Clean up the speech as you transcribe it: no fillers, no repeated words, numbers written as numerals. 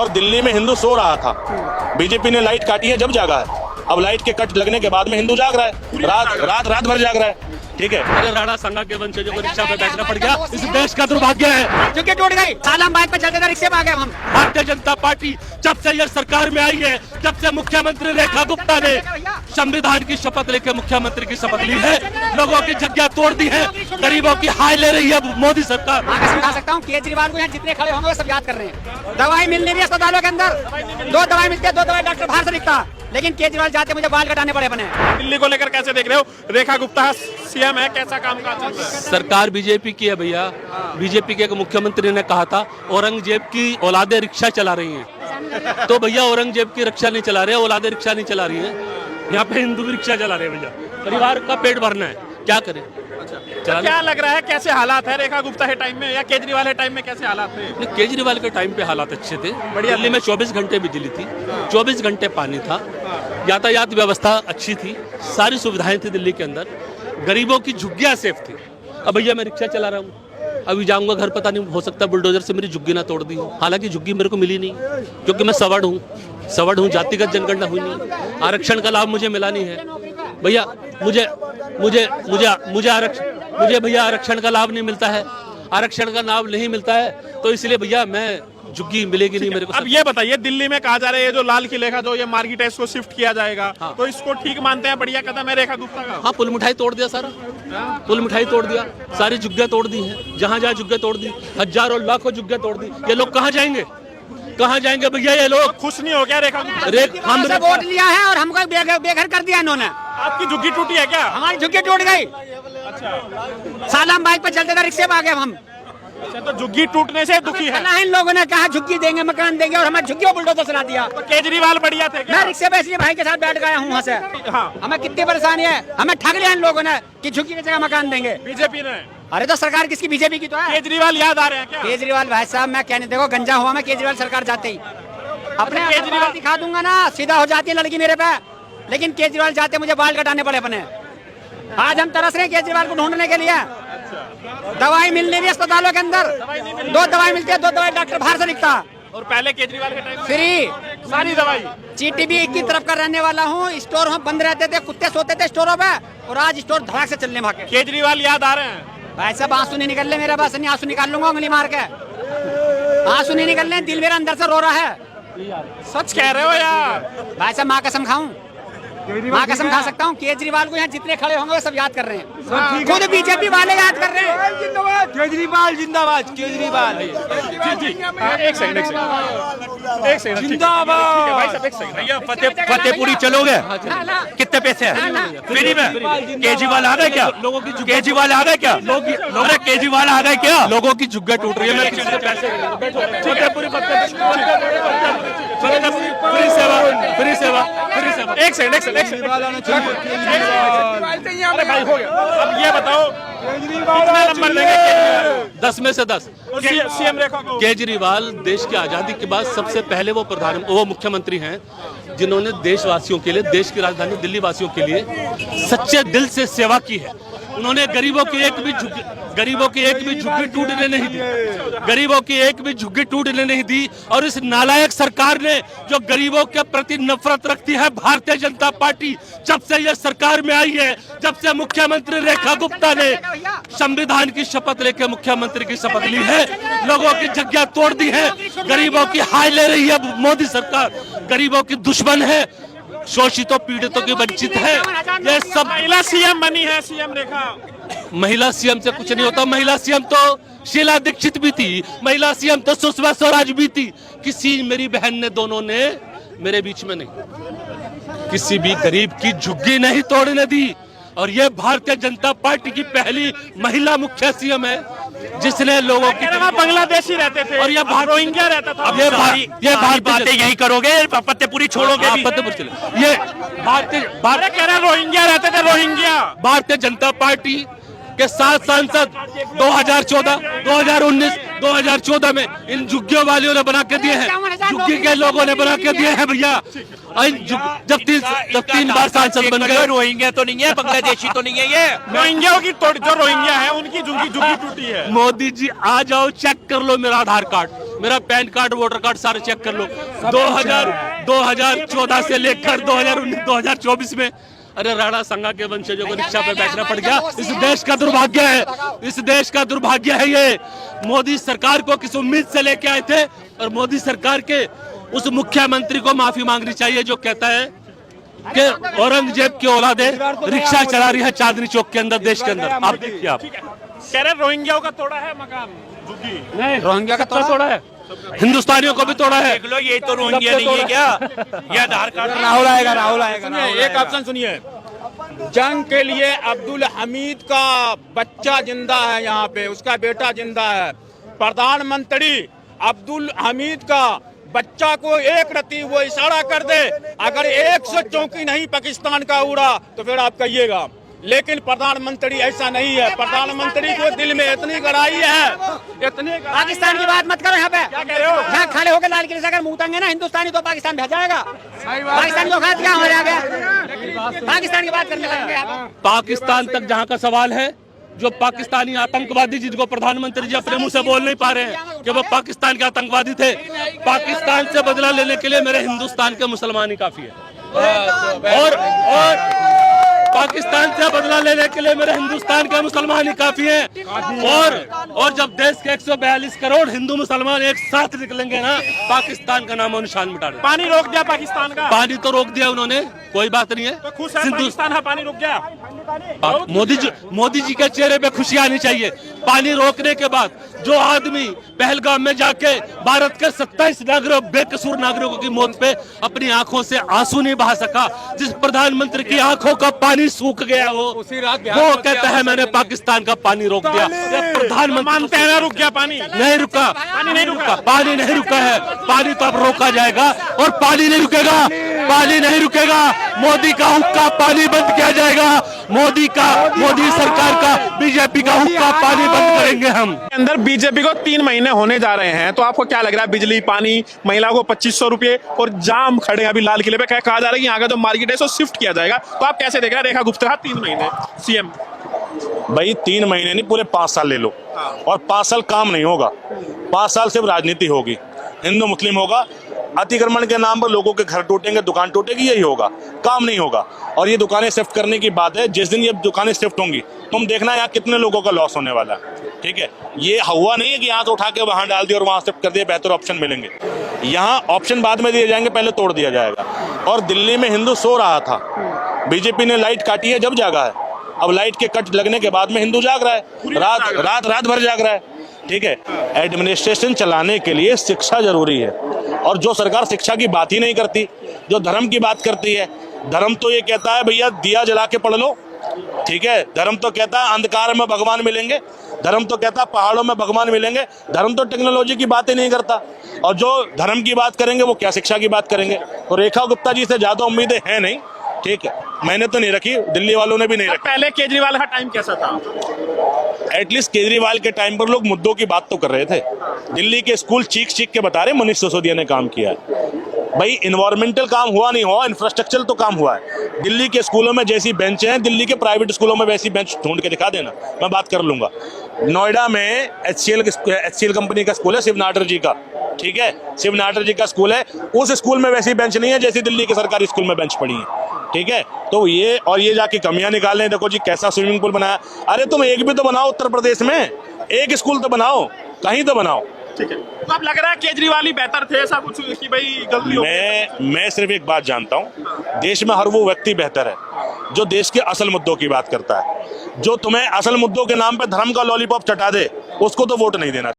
और दिल्ली में हिंदू सो रहा था। बीजेपी ने लाइट काटी है जब जागा है। अब लाइट के कट लगने के बाद में हिंदू जाग रहा है, रात भर जाग रहा है। ठीक है, अरे राणा संघा के वंशजों को रिक्शा पे बैठना पड़ गया, इस देश का दुर्भाग्य है। क्योंकि टूट गई, सालम बाइक पे चलते थे, रिक्शे में आ गए हम। भारतीय जनता पार्टी जब से यह सरकार में आई है, जब से मुख्यमंत्री रेखा गुप्ता ने संविधान की शपथ लेकर मुख्यमंत्री की शपथ ली है, लोगों की जगह तोड़ दी है, गरीबों की हाय ले रही है मोदी सरकार। मैं समझा सकता हूँ, केजरीवाल को यहाँ जितने खड़े होंगे वो सब याद कर रहे हैं। दवाई मिल नहीं रही अस्पतालों के अंदर, 2 दवाई मिलती है, 2 दवाई डॉक्टर बाहर से लिखता, लेकिन केजरीवाल जाते मुझे बाल कटाने पड़े बने। दिल्ली को लेकर कैसे देख रहे हो? रेखा गुप्ता सीएम है, कैसा काम काज चल रहा है? सरकार बीजेपी की है भैया। बीजेपी के एक मुख्यमंत्री ने कहा था औरंगजेब की औलादे रिक्शा चला रही हैं, तो भैया औरंगजेब की रिक्शा नहीं चला रहे, औलादे रिक्शा नहीं चला रही है। यहाँ पे हिंदू भी रिक्शा चला रहे हैं भैया, परिवार का पेट भरना है, क्या करें। तो क्या लग रहा है, कैसे हालात है रेखा गुप्ता के टाइम में या केजरीवाल के टाइम में कैसे हालात थे? केजरीवाल के टाइम पे हालात अच्छे थे, दिल्ली में 24 घंटे बिजली थी, 24 घंटे पानी था, यातायात व्यवस्था अच्छी थी, सारी सुविधाएं थी दिल्ली के अंदर, गरीबों की झुग्गियां सेफ थी। अब भैया मैं रिक्शा चला रहा हूँ, अभी जाऊंगा घर, पता नहीं हो सकता बुलडोजर से मेरी झुग्गी ना तोड़ दी हो। हालांकि झुग्गी मेरे को मिली नहीं, क्योंकि मैं सवर्ण हूँ, जातिगत जनगणना हुई नहीं, आरक्षण का लाभ मुझे मिला नहीं है भैया। मुझे भैया आरक्षण का लाभ नहीं मिलता है, आरक्षण का लाभ नहीं मिलता है, तो इसलिए भैया मैं झुग्गी मिलेगी नहीं मेरे को। अब ये बताइए, दिल्ली में कहा जा रहा है ये जो लाल किले का जो ये मार्केट है इसको शिफ्ट किया जाएगा, हाँ। तो इसको ठीक मानते हैं? बढ़िया कदम है रेखा गुप्ता का। हाँ, पुल मिठाई तोड़ दिया सारा, पुल मिठाई तोड़ दिया, सारी झुग्गियां तोड़ दी हैं, जहाँ जहाँ झुग्गियां तोड़ दी, हजारों लाखों झुग्गियां तोड़ दी। ये लोग कहाँ जाएंगे, कहाँ जाएंगे भैया? ये लोग खुश नहीं हो गया रेखा गुप्ता? हमसे वोट लिया है और हमको बेघर कर दिया इन्होंने। आपकी झुग्गी टूटी है क्या? हमारी झुग्गी टूट गई। सालम बाइक पे चलते थे, रिक्शे में आ गए हम। अच्छा, तो झुग्गी टूटने से दुखी है? इन लोगों ने कहा झुग्गी देंगे, मकान देंगे, और हमारी झुग्गी को बुलडोजर चला दिया। तो केजरीवाल बढ़िया थे क्या? मैं रिक्शे पे इसलिए भाई के साथ बैठ गया हूँ वहाँ से। हाँ। हमें कितनी परेशानी है, हमें ठग लिया इन लोगों ने कि झुग्गी की जगह मकान देंगे। बीजेपी ने? अरे तो सरकार किसकी, बीजेपी की तो है। केजरीवाल याद आ रहे हैं क्या? केजरीवाल भाई साहब, मैं कहने देखो, गंजा हुआ मैं केजरीवाल सरकार जाते ही अपने केजरीवाल दिखा दूंगा ना, सीधा हो जाती है लड़की मेरे पे, लेकिन केजरीवाल जाते मुझे बाल कटाने पड़े अपने। आज हम तरस रहे हैं केजरीवाल को ढूंढने के लिए। दवाई मिल नहीं रही अस्पतालों के अंदर, 2 दवाई मिलती है, 2 दवाई डॉक्टर बाहर से लिखता, और पहले केजरीवाल के टाइम फ्री सारी दवाई। जीटीबी की तरफ का रहने वाला हूँ, स्टोर हम बंद रहते थे, कुत्ते सोते थे स्टोरों पे, और आज स्टोर धड़ाक से चलने भागे। केजरीवाल याद आ रहे हैं? भाई साहब आंसू नहीं निकल रहे मेरे पास, नहीं आंसू निकाल लूंगा उंगली मार के, आंसू नहीं निकल रहे, दिल मेरा अंदर से रो रहा है। सच कह रहे हो यार? भाई साहब माँ कसम खाऊं, माँ कसम खा सकता हूँ, केजरीवाल को यहाँ जितने खड़े होंगे वो सब याद कर रहे हैं, खुद बीजेपी वाले याद कर रहे हैं। केजरीवाल जिंदाबाद, केजरीवाल जी। एक सेकंड जिंदाबाद। भाई साहब एक सेकंड। भैया फतेहपुरी चलोगे? कितने पैसे हैं फ्री में? केजरीवाल आ गए क्या? लोगों की केजरीवाल आ गए क्या? अरे केजरीवाल आ गए क्या? लोगों की झुग्गियां टूट रही है। फ्री सेवा। एक सेकंड। अरे भाई हो गया। अब ये बताओ कितना नंबर देंगे? 10 में से 10। सीएम रेखा को? केजरीवाल देश की आजादी के बाद सबसे पहले वो मुख्यमंत्री हैं जिन्होंने देशवासियों के लिए, देश की राजधानी दिल्ली वासियों के लिए सच्चे दिल से सेवा की है। उन्होंने गरीबों की एक भी झुग्गी टूटने नहीं दी, गरीबों की एक भी झुग्गी टूटने नहीं दी। और इस नालायक सरकार ने जो गरीबों के प्रति नफरत रखती है, भारतीय जनता पार्टी जब से यह सरकार में आई है, जब से मुख्यमंत्री रेखा गुप्ता ने संविधान की शपथ लेकर मुख्यमंत्री की शपथ ली है, लोगों की जगह तोड़ दी है, गरीबों की हाय ले रही है मोदी सरकार, गरीबों की दुश्मन है, शोषितों पीड़ितों की वंचित है। ये सब महिला सीएम बनी है, सीएम रेखा। महिला सीएम से कुछ नहीं होता। महिला सीएम तो शीला दीक्षित भी थी, महिला सीएम तो सुषमा स्वराज भी थी। किसी मेरी बहन ने, दोनों ने मेरे बीच में नहीं किसी भी गरीब की झुग्गी नहीं तोड़ने दी। और ये भारतीय जनता पार्टी की पहली महिला मुख्य सीएम है जिसने लोगों की, बांग्लादेशी रहते थे और ये रोहिंग्या रहता था। ये भारतीय बातें यही करोगे? फतेहपुरी छोड़ोगे भी? फतेहपुर चले। ये भारतीय रोहिंग्या रहते थे, रोहिंग्या। भारतीय जनता पार्टी के 7 सांसद 2014, 2019, 2014 में इन झुग्गियों वालियों ने बना के दिए हैं, झुग्गी के लोगों ने बना के दिए हैं भैया। जब तीन बार सांसद बन गए। रोहिंग्या तो नहीं है, बांग्लादेशी तो नहीं है ये। रोहिंग्या की जो रोहिंग्या है उनकी झुग्गी टूटी है। मोदी जी आ जाओ, चेक कर लो मेरा आधार कार्ड, मेरा पैन कार्ड, वोटर कार्ड सारे चेक कर लो। 2014 से लेकर 2019, 2024 में अरे राणा संघा के वंशजों को रिक्शा पे बैठना पड़ गया। इस देश का दुर्भाग्य है, इस देश का दुर्भाग्य है ये। मोदी सरकार को किस उम्मीद से लेके आए थे, और मोदी सरकार के उस मुख्यमंत्री को माफी मांगनी चाहिए जो कहता है कि औरंगजेब की औलादे रिक्शा चला रही है चांदनी चौक के अंदर, देश के अंदर। आप देखिए, आप कह रहे रोहिंग्याओं का तोड़ा है मकान झुग्गी। नहीं, रोहिंग्या का तोड़ा है, हिंदुस्तानियों को भी तोड़ा है। देख लो, ये तो रोहिंग्या नहीं है क्या? ये आधार कार्ड। राहुल आएगा। एक ऑप्शन सुनिए, जंग के लिए अब्दुल हमीद का बच्चा जिंदा है, यहाँ पे उसका बेटा जिंदा है। प्रधानमंत्री अब्दुल हमीद का बच्चा को एक रत्ती वो इशारा कर दे, अगर 100 चौकी नहीं पाकिस्तान का उड़ा तो फिर आप कहिएगा। लेकिन प्रधानमंत्री ऐसा नहीं है। प्रधानमंत्री को दिल में इतनी गहराई है, इतनी पाकिस्तान की बात मत करो यहाँ पे। क्या कह रहे हो? यहाँ खड़े होकर लाल किले से अगर मुंह तंगे ना हिंदुस्तानी तो पाकिस्तान भेजा जाएगा। पाकिस्तान को खात क्या हो गया? पाकिस्तान की बात करने लगेंगे आप। पाकिस्तान तक जहाँ का सवाल है, जो पाकिस्तानी आतंकवादी जिनको प्रधानमंत्री जी अपने मुंह से बोल नहीं पा रहे हैं कि वो पाकिस्तान के आतंकवादी थे, पाकिस्तान से बदला लेने के लिए मेरे हिंदुस्तान के मुसलमान ही काफी है। और पाकिस्तान से बदला लेने के लिए मेरे हिंदुस्तान के मुसलमान ही काफी हैं। और जब देश के 142 करोड़ हिंदू मुसलमान एक साथ निकलेंगे ना, पाकिस्तान का नाम और निशान मिटा देंगे। पानी रोक दिया पाकिस्तान का। पानी तो रोक दिया उन्होंने, कोई बात नहीं है। तो खुश है पाकिस्तान, हाँ पानी रुक गया। मोदी जी के चेहरे पे खुशी आनी चाहिए। पानी रोकने के बाद जो आदमी पहलगाम में जाके भारत के 27 नागरिकों, बेकसूर नागरिकों की मौत पे अपनी आंखों से आंसू नहीं बहा सका, जिस प्रधानमंत्री की आंखों का पानी सूख गया, वो कहता है मैंने पाकिस्तान का पानी रोक दिया। प्रधानमंत्री मानते हैं ना रुक गया पानी? नहीं रुका, पानी नहीं रुका, पानी नहीं रुका है। पानी तो अब रोका जाएगा और पानी नहीं रुकेगा, पानी नहीं रुकेगा। मोदी का हुक्का पानी बंद किया जाएगा, मोदी सरकार का, बीजेपी का हुक्का पानी बंद करेंगे हम। अंदर बीजेपी को 3 महीने होने जा रहे हैं, तो आपको क्या लग रहा है? बिजली, पानी, महिला को 2500 रुपए और जाम खड़े अभी लाल किले पे। कहा जा रहा है कि यहाँ का जो मार्केट है उसको शिफ्ट किया जाएगा, तो आप कैसे देख रहे हैं? रेखा गुप्ता 3 महीने सीएम। भाई 3 महीने नहीं, पूरे 5 साल ले लो, और 5 साल काम नहीं होगा। 5 साल सिर्फ राजनीति होगी, हिंदू मुस्लिम होगा, अतिक्रमण के नाम पर लोगों के घर टूटेंगे, दुकान टूटेगी, यही होगा, काम नहीं होगा। और ये दुकानें शिफ्ट करने की बात है, जिस दिन ये दुकानें शिफ्ट होंगी तुम देखना यहाँ कितने लोगों का लॉस होने वाला है। ठीक है, ये हुआ नहीं है कि यहाँ से उठा के वहां डाल दिया और वहां शिफ्ट कर दिया, बेहतर ऑप्शन मिलेंगे। यहाँ ऑप्शन बाद में दिए जाएंगे, पहले तोड़ दिया जाएगा। और दिल्ली में हिंदू सो रहा था, बीजेपी ने लाइट काटी है जब जागा है। अब लाइट के कट लगने के बाद में हिंदू जाग रहा है, रात भर जाग रहा है। ठीक है, एडमिनिस्ट्रेशन चलाने के लिए शिक्षा जरूरी है, और जो सरकार शिक्षा की बात ही नहीं करती, जो धर्म की बात करती है, धर्म तो ये कहता है भैया दिया जला के पढ़ लो। ठीक है, धर्म तो कहता है अंधकार में भगवान मिलेंगे, धर्म तो कहता है पहाड़ों में भगवान मिलेंगे। धर्म तो टेक्नोलॉजी की बातें नहीं करता, और जो धर्म की बात करेंगे वो क्या शिक्षा की बात करेंगे। तो रेखा गुप्ता जी से ज्यादा उम्मीदें हैं नहीं। ठीक है, मैंने तो नहीं रखी, दिल्ली वालों ने भी नहीं रखी। पहले केजरीवाल का टाइम कैसा था? एटलीस्ट केजरीवाल के टाइम पर लोग मुद्दों की बात तो कर रहे थे। दिल्ली के स्कूल चीख के बता रहे मनीष सिसोदिया ने काम किया है। भाई इन्वायरमेंटल काम हुआ नहीं हुआ, इंफ्रास्ट्रक्चर तो काम हुआ है। दिल्ली के स्कूलों में जैसी बेंच हैं, दिल्ली के प्राइवेट स्कूलों में वैसी बेंच ढूंढ के दिखा देना, मैं बात कर लूंगा। नोएडा में HCL कंपनी का स्कूल है, शिव नाटर जी का। ठीक है, शिव नाटर जी का स्कूल है, उस स्कूल में वैसी बेंच नहीं है जैसी दिल्ली के सरकारी स्कूल में बेंच पड़ी है। ठीक है, तो ये जाके कमियां निकाल रहे हैं। देखो जी कैसा स्विमिंग पूल बनाया। अरे तुम एक भी तो बनाओ उत्तर प्रदेश में, एक स्कूल तो बनाओ, कहीं तो बनाओ। ठीक है, तो अब लग रहा है केजरीवाल ही बेहतर थे, ऐसा कुछ कि भाई गलती हो गई? मैं सिर्फ एक बात जानता हूँ, देश में हर वो व्यक्ति बेहतर है जो देश के असल मुद्दों की बात करता है। जो तुम्हें असल मुद्दों के नाम पे धर्म का लॉलीपॉप चटा दे, उसको तो वोट नहीं देना।